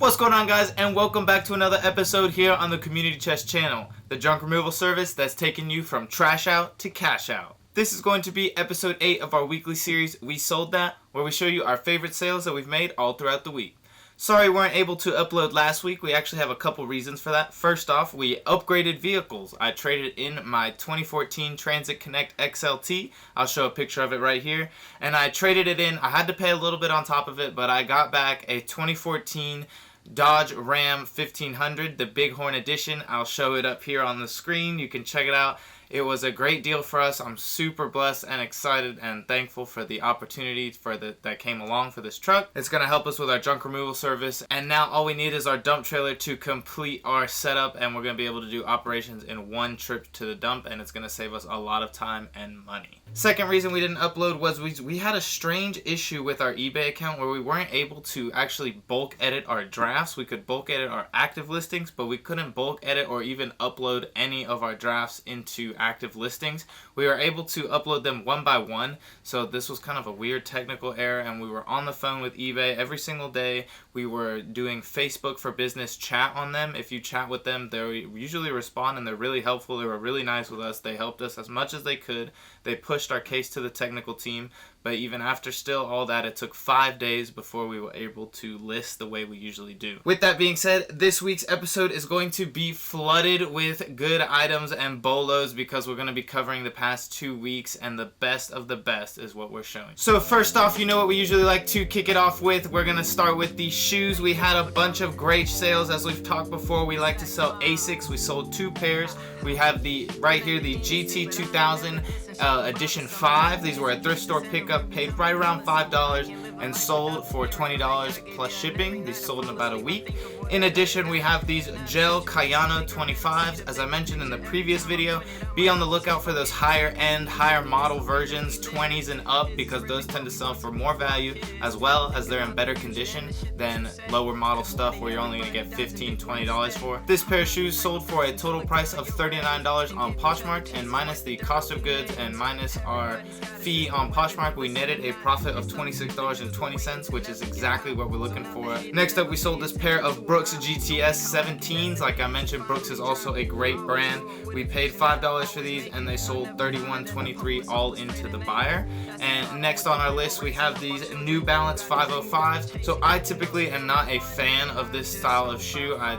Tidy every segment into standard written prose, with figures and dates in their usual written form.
What's going on, guys, and welcome back to another episode here on the Community Chest channel, the junk removal service that's taking you from trash out to cash out. This is going to be episode 8 of our weekly series, We Sold That, where we show you our favorite sales that we've made all throughout the week. Sorry we weren't able to upload last week. We actually have a couple reasons for that. First off, we upgraded vehicles. I traded in my 2014 Transit Connect XLT. I'll show a picture of it right here. And I traded it in. I had to pay a little bit on top of it, but I got back a 2014 Dodge Ram 1500, the Bighorn Edition. I'll show it up here on the screen. You can check it out. It was a great deal for us. I'm super blessed and excited and thankful for the opportunity that came along for this truck. It's going to help us with our junk removal service. And now all we need is our dump trailer to complete our setup, and we're going to be able to do operations in one trip to the dump, and it's going to save us a lot of time and money. Second reason we didn't upload was we had a strange issue with our eBay account where we weren't able to actually bulk edit our drafts. We could bulk edit our active listings, but we couldn't bulk edit or even upload any of our drafts into active listings. We were able to upload them one by one, so this was kind of a weird technical error, and we were on the phone with eBay every single day. We were doing Facebook for Business chat on them. If you chat with them, they usually respond, and they're really helpful. They were really nice with us. They helped us as much as they could. They pushed our case to the technical team, but even after still all that, it took 5 days before we were able to list the way we usually do. With that being said, this week's episode is going to be flooded with good items and BOLOs because we're going to be covering the past 2 weeks, and the best of the best is what we're showing. So first off, you know what we usually like to kick it off with. We're going to start with the shoes. We had a bunch of great sales. As we've talked before, we like to sell ASICs. We sold 2 pairs. We have the right here, the GT 2000 edition 5. These were a thrift store pickup, paid right around $5 and sold for $20 plus shipping. These sold in about a week. In addition, we have these gel Cayano 25s. As I mentioned in the previous video, be on the lookout for those higher end, higher model versions, 20s and up, because those tend to sell for more value, as well as they're in better condition than lower model stuff where you're only going to get $15, $20 for. This pair of shoes sold for a total price of $39 on Poshmark, and minus the cost of goods and minus our fee on Poshmark, we netted a profit of $26.20, which is exactly what we're looking for. Next up, we sold this pair of Brooks GTS 17s. Like I mentioned, Brooks is also a great brand. We paid $5 for these, and they sold $31.23 all into the buyer. And next on our list, we have these New Balance 505s. So I typically am not a fan of this style of shoe. I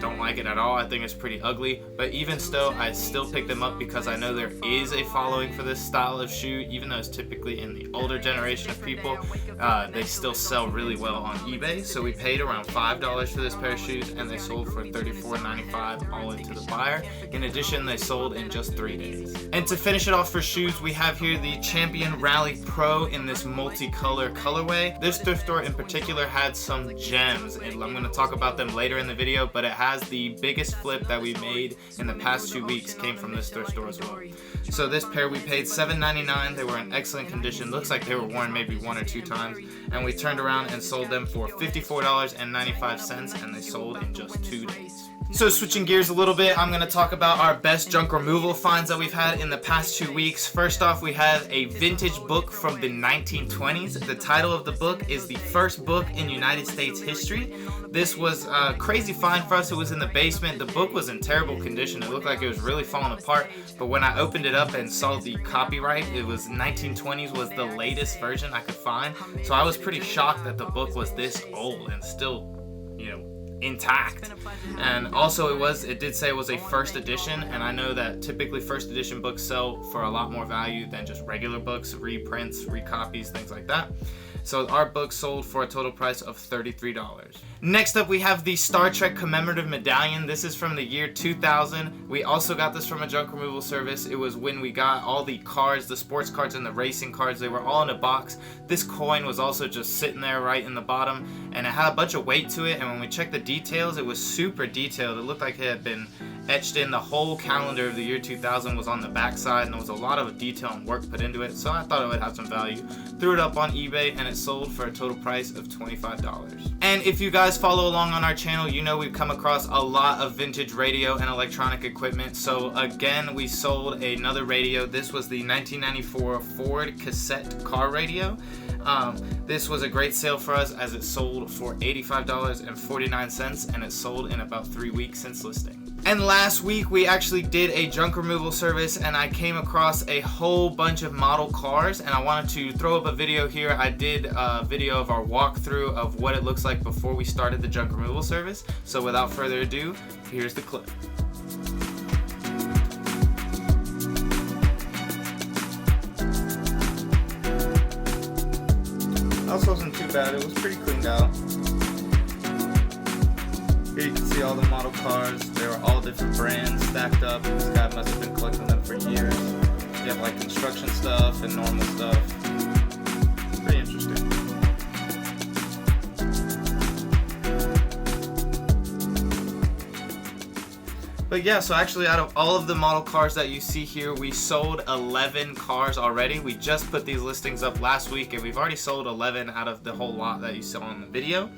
don't like it at all. I think it's pretty ugly, but even still, I still pick them up because I know there is a following for this style of shoe. Even though it's typically in the older generation of people, they still sell really well on eBay. So we paid around $5 for this pair of shoes, and they sold for $34.95 all into the buyer. In addition, they sold in just 3 days. And to finish it off for shoes, we have here the Champion Rally Pro in this multicolor colorway. This thrift store in particular had some gems, and I'm going to talk about them later in the video, but it has the biggest flip that we made in the past 2 weeks came from this thrift store as well. So this pair we paid $7.99. They were in excellent condition. Looks like they were worn maybe 1 or 2 times, and we turned around and sold them for $54.95, and they sold in just 2 days. So switching gears a little bit, I'm going to talk about our best junk removal finds that we've had in the past 2 weeks. First off, we have a vintage book from the 1920s. The title of the book is The First Book in United States History. This was a crazy find for us. It was in the basement. The book was in terrible condition. It looked like it was really falling apart, but when I opened it up and saw the copyright, it was 1920s was the latest version I could find. So I was pretty shocked that the book was this old and still, intact. And also it did say it was a first edition, and I know that typically first edition books sell for a lot more value than just regular books, reprints, recopies, things like that. So our book sold for a total price of $33. Next up, we have the Star Trek commemorative medallion. This is from the year 2000. We also got this from a junk removal service. It was when we got all the cards, the sports cards and the racing cards. They were all in a box. This coin was also just sitting there right in the bottom, and it had a bunch of weight to it, and when we checked the details, it was super detailed. It looked like it had been etched in. The whole calendar of the year 2000 was on the back side, and there was a lot of detail and work put into it, so I thought it would have some value. Threw it up on eBay, and it sold for a total price of $25. And if you guys follow along on our channel, you know we've come across a lot of vintage radio and electronic equipment. So again, we sold another radio. This was the 1994 Ford cassette car radio. This was a great sale for us as it sold for $85.49 and it sold in about 3 weeks since listing. And last week we actually did a junk removal service and I came across a whole bunch of model cars and I wanted to throw up a video here. I did a video of our walkthrough of what it looks like before we started the junk removal service. So without further ado, here's the clip. Also wasn't too bad, it was pretty cleaned out. Here you can see all the model cars. They were all different brands stacked up. This guy must have been collecting them for years. You have like construction stuff and normal stuff. Pretty interesting. But yeah, so actually out of all of the model cars that you see here, we sold 11 cars already. We just put these listings up last week and we've already sold 11 out of the whole lot that you saw in the video.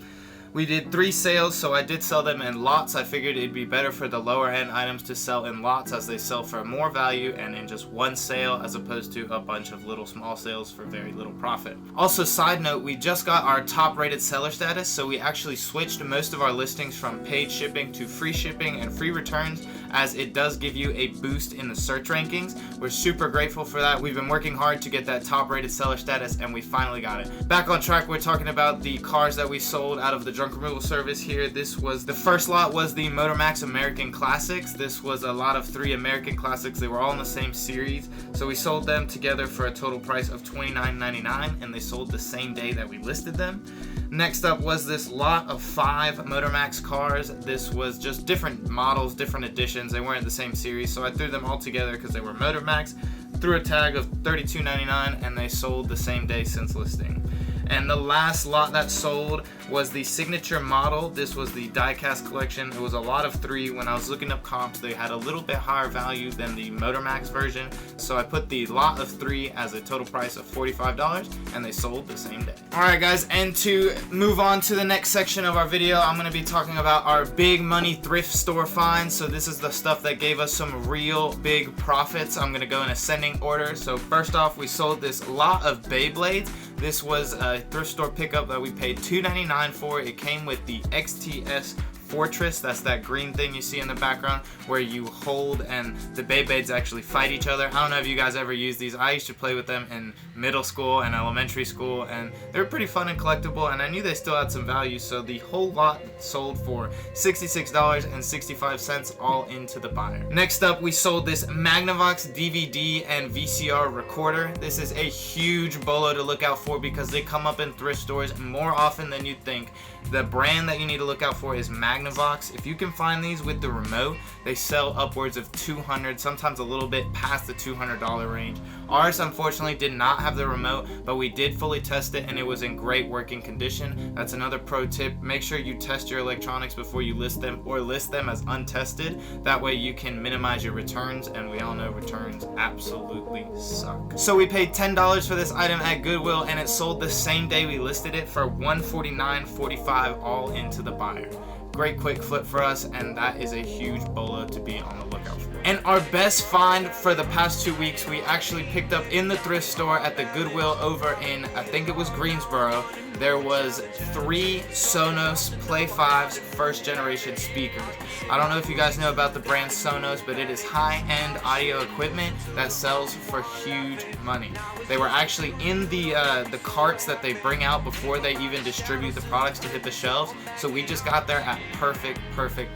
We did 3 sales, so I did sell them in lots. I figured it'd be better for the lower end items to sell in lots as they sell for more value and in just one sale as opposed to a bunch of little small sales for very little profit. Also, side note, we just got our top rated seller status, so we actually switched most of our listings from paid shipping to free shipping and free returns, as it does give you a boost in the search rankings. We're super grateful for that. We've been working hard to get that top rated seller status and we finally got it. Back on track, we're talking about the cars that we sold out of the junk removal service here. This was the first lot was the Motormax American Classics. This was a lot of 3 American Classics. They were all in the same series, so we sold them together for a total price of $29.99 and they sold the same day that we listed them. Next up was this lot of 5 Motormax cars. This was just different models, different editions. They weren't the same series, so I threw them all together because they were Motormax, threw a tag of $32.99 and they sold the same day since listing. And the last lot that sold was the signature model. This was the diecast collection. It was a lot of 3. When I was looking up comps, they had a little bit higher value than the Motormax version. So I put the lot of 3 as a total price of $45 and they sold the same day. Alright guys, and to move on to the next section of our video, I'm going to be talking about our big money thrift store finds. So this is the stuff that gave us some real big profits. I'm going to go in ascending order. So first off, we sold this lot of Beyblades. This was a thrift store pickup that we paid $2.99 for. It came with the XTS Fortress. That's that green thing you see in the background where you hold and the Beyblades actually fight each other. I don't know if you guys ever used these. I used to play with them in middle school and elementary school and they were pretty fun and collectible and I knew they still had some value, so the whole lot sold for $66.65 all into the buyer. Next up, we sold this Magnavox DVD and VCR recorder. This is a huge bolo to look out for because they come up in thrift stores more often than you'd think. The brand that you need to look out for is Magnavox. If you can find these with the remote, they sell upwards of $200, sometimes a little bit past the $200 range. Ours unfortunately did not have the remote, but we did fully test it and it was in great working condition. That's another pro tip. Make sure you test your electronics before you list them or list them as untested. That way you can minimize your returns, and we all know returns absolutely suck. So we paid $10 for this item at Goodwill and it sold the same day we listed it for $149.45 all into the buyer. Great quick flip for us, and that is a huge bolo to be on the lookout for. And our best find for the past 2 weeks, we actually picked up in the thrift store at the Goodwill over in, I think it was Greensboro. There was 3 Sonos Play 5s first generation speakers. I don't know if you guys know about the brand Sonos, but it is high-end audio equipment that sells for huge money. They were actually in the carts that they bring out before they even distribute the products to hit the shelves, so we just got there at perfect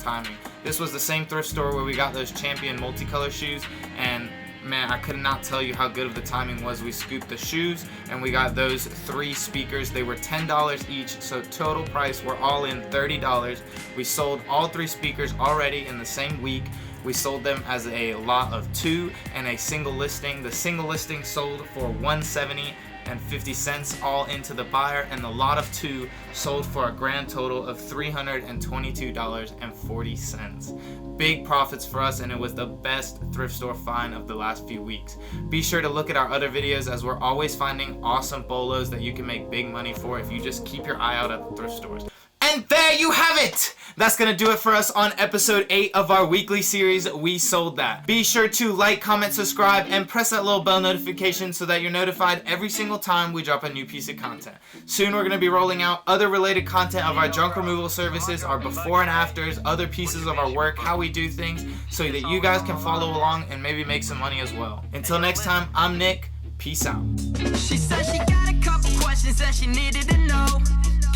timing. This was the same thrift store where we got those Champion multicolor shoes, and man, I could not tell you how good of the timing was. We scooped the shoes and we got those 3 speakers. They were $10 each, so total price, we're all in $30. We sold all 3 speakers already in the same week. We sold them as a lot of 2 and a single listing. The single listing sold for $170.50 all into the buyer, and the lot of 2 sold for a grand total of $322.40. Big profits for us, and it was the best thrift store find of the last few weeks. Be sure to look at our other videos, as we're always finding awesome bolos that you can make big money for if you just keep your eye out at the thrift stores. And there you have it! That's gonna do it for us on episode 8 of our weekly series, We Sold That. Be sure to like, comment, subscribe, and press that little bell notification so that you're notified every single time we drop a new piece of content. Soon we're gonna be rolling out other related content of our junk removal services, our before and afters, other pieces of our work, how we do things, so that you guys can follow along and maybe make some money as well. Until next time, I'm Nick. Peace out. She said she got a couple questions that she needed to know.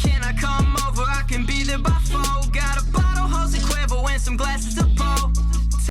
Can I come over? I can be there by 4. Got a bottle, hose, and quiver, and some glasses to pour.